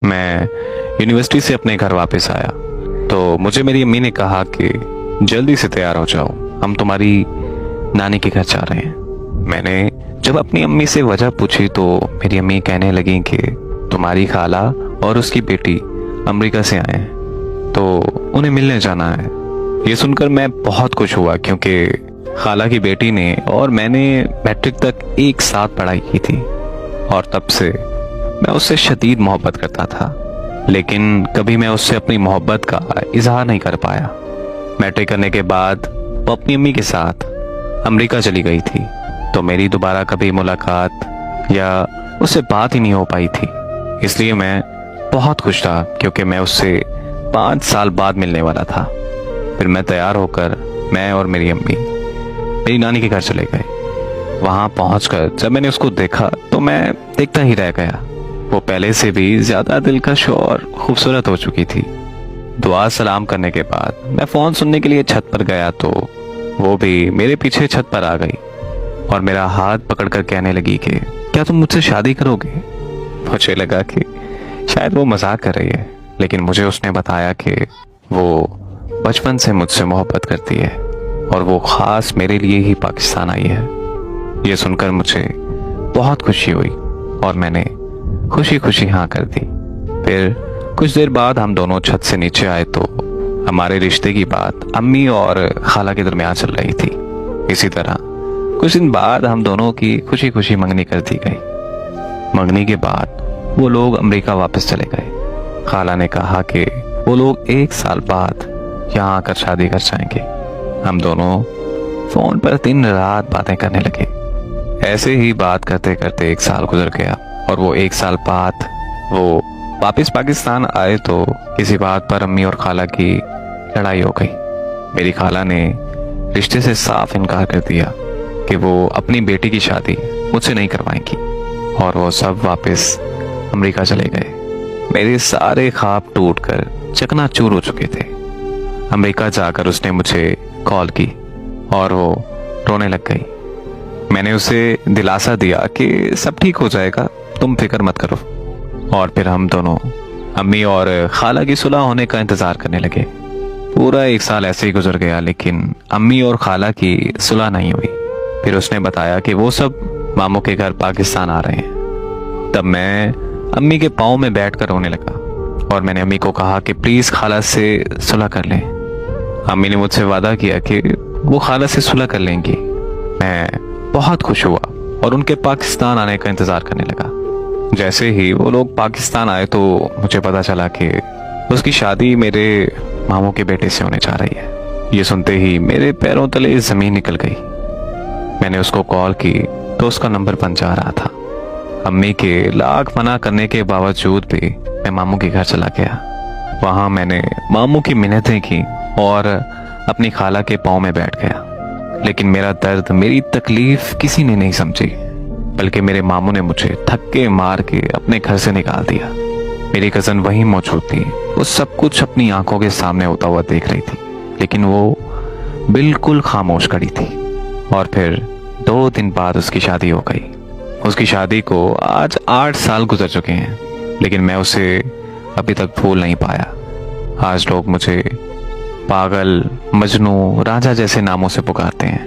میں یونیورسٹی سے اپنے گھر واپس آیا تو مجھے میری امی نے کہا کہ جلدی سے تیار ہو جاؤ، ہم تمہاری نانی کے گھر جا رہے ہیں۔ میں نے جب اپنی امی سے وجہ پوچھی تو میری امی کہنے لگیں کہ تمہاری خالہ اور اس کی بیٹی امریکہ سے آئے ہیں تو انہیں ملنے جانا ہے۔ یہ سن کر میں بہت خوش ہوا کیونکہ خالہ کی بیٹی نے اور میں نے میٹرک تک ایک ساتھ پڑھائی کی تھی اور تب سے میں اس سے شدید محبت کرتا تھا، لیکن کبھی میں اس سے اپنی محبت کا اظہار نہیں کر پایا۔ میٹرک کرنے کے بعد وہ اپنی امی کے ساتھ امریکہ چلی گئی تھی تو میری دوبارہ کبھی ملاقات یا اس سے بات ہی نہیں ہو پائی تھی۔ اس لیے میں بہت خوش تھا کیونکہ میں اس سے 5 سال بعد ملنے والا تھا۔ پھر میں تیار ہو کر میں اور میری امی میری نانی کے گھر چلے گئے۔ وہاں پہنچ کر جب میں نے اس کو دیکھا تو میں دیکھتا ہی رہ گیا۔ وہ پہلے سے بھی زیادہ دلکش اور خوبصورت ہو چکی تھی۔ دعا سلام کرنے کے بعد میں فون سننے کے لیے چھت پر گیا تو وہ بھی میرے پیچھے چھت پر آ گئی اور میرا ہاتھ پکڑ کر کہنے لگی کہ کیا تم مجھ سے شادی کرو گے؟ مجھے لگا کہ شاید وہ مذاق کر رہی ہے، لیکن مجھے اس نے بتایا کہ وہ بچپن سے مجھ سے محبت کرتی ہے اور وہ خاص میرے لیے ہی پاکستان آئی ہے۔ یہ سن کر مجھے بہت خوشی ہوئی اور میں نے خوشی خوشی ہاں کر دی۔ پھر کچھ دیر بعد ہم دونوں چھت سے نیچے آئے تو ہمارے رشتے کی بات امی اور خالہ کے درمیان چل رہی تھی۔ اسی طرح کچھ دن بعد ہم دونوں کی خوشی خوشی منگنی کر دی گئی۔ منگنی کے بعد وہ لوگ امریکہ واپس چلے گئے۔ خالہ نے کہا کہ وہ لوگ 1 سال بعد یہاں آ کر شادی کر جائیں گے۔ ہم دونوں فون پر دن رات باتیں کرنے لگے۔ ایسے ہی بات کرتے کرتے 1 سال گزر گیا اور وہ 1 سال بعد وہ واپس پاکستان آئے تو کسی بات پر امی اور خالہ کی لڑائی ہو گئی۔ میری خالہ نے رشتے سے صاف انکار کر دیا کہ وہ اپنی بیٹی کی شادی مجھ سے نہیں کروائیں گی اور وہ سب واپس امریکہ چلے گئے۔ میرے سارے خواب ٹوٹ کر چکنا چور ہو چکے تھے۔ امریکہ جا کر اس نے مجھے کال کی اور وہ رونے لگ گئی۔ میں نے اسے دلاسا دیا کہ سب ٹھیک ہو جائے گا، تم فکر مت کرو، اور پھر ہم دونوں امی اور خالہ کی صلح ہونے کا انتظار کرنے لگے۔ پورا 1 سال ایسے ہی گزر گیا لیکن امی اور خالہ کی صلح نہیں ہوئی۔ پھر اس نے بتایا کہ وہ سب ماموں کے گھر پاکستان آ رہے ہیں۔ تب میں امی کے پاؤں میں بیٹھ کر رونے لگا اور میں نے امی کو کہا کہ پلیز خالہ سے صلح کر لیں۔ امی نے مجھ سے وعدہ کیا کہ وہ خالہ سے صلح کر لیں گی۔ میں بہت خوش ہوا اور ان کے پاکستان آنے کا انتظار کرنے لگا۔ جیسے ہی وہ لوگ پاکستان آئے تو مجھے پتا چلا کہ اس کی شادی میرے ماموں کے بیٹے سے ہونے جا رہی ہے۔ یہ سنتے ہی میرے پیروں تلے زمین نکل گئی۔ میں نے اس کو کال کی تو اس کا نمبر بند جا رہا تھا۔ امی کے لاکھ منع کرنے کے باوجود بھی میں ماموں کے گھر چلا گیا۔ وہاں میں نے ماموں کی منتیں کی اور اپنی خالہ کے پاؤں میں بیٹھ گیا، لیکن میرا درد، میری تکلیف کسی نے نہیں سمجھی، بلکہ میرے ماموں نے مجھے دھکے مار کے اپنے گھر سے نکال دیا۔ میری کزن وہیں موجود تھی، وہ سب کچھ اپنی آنکھوں کے سامنے ہوتا ہوا دیکھ رہی تھی، لیکن وہ بالکل خاموش کھڑی تھی۔ اور پھر 2 دن بعد اس کی شادی ہو گئی۔ اس کی شادی کو آج 8 سال گزر چکے ہیں، لیکن میں اسے ابھی تک بھول نہیں پایا۔ آج لوگ مجھے پاگل، مجنوں، راجا جیسے ناموں سے پکارتے ہیں،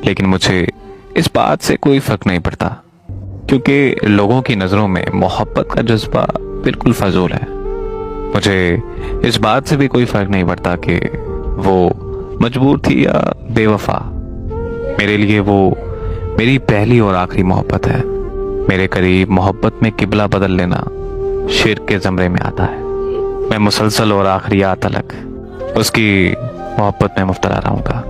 لیکن مجھے اس بات سے کوئی فرق نہیں پڑتا کیونکہ لوگوں کی نظروں میں محبت کا جذبہ بالکل فضول ہے۔ مجھے اس بات سے بھی کوئی فرق نہیں پڑتا کہ وہ مجبور تھی یا بے وفا۔ میرے لیے وہ میری پہلی اور آخری محبت ہے۔ میرے قریب محبت میں قبلہ بدل لینا شرک کے زمرے میں آتا ہے۔ میں مسلسل اور آخری تلک اس کی محبت میں مبتلا رہوں گا۔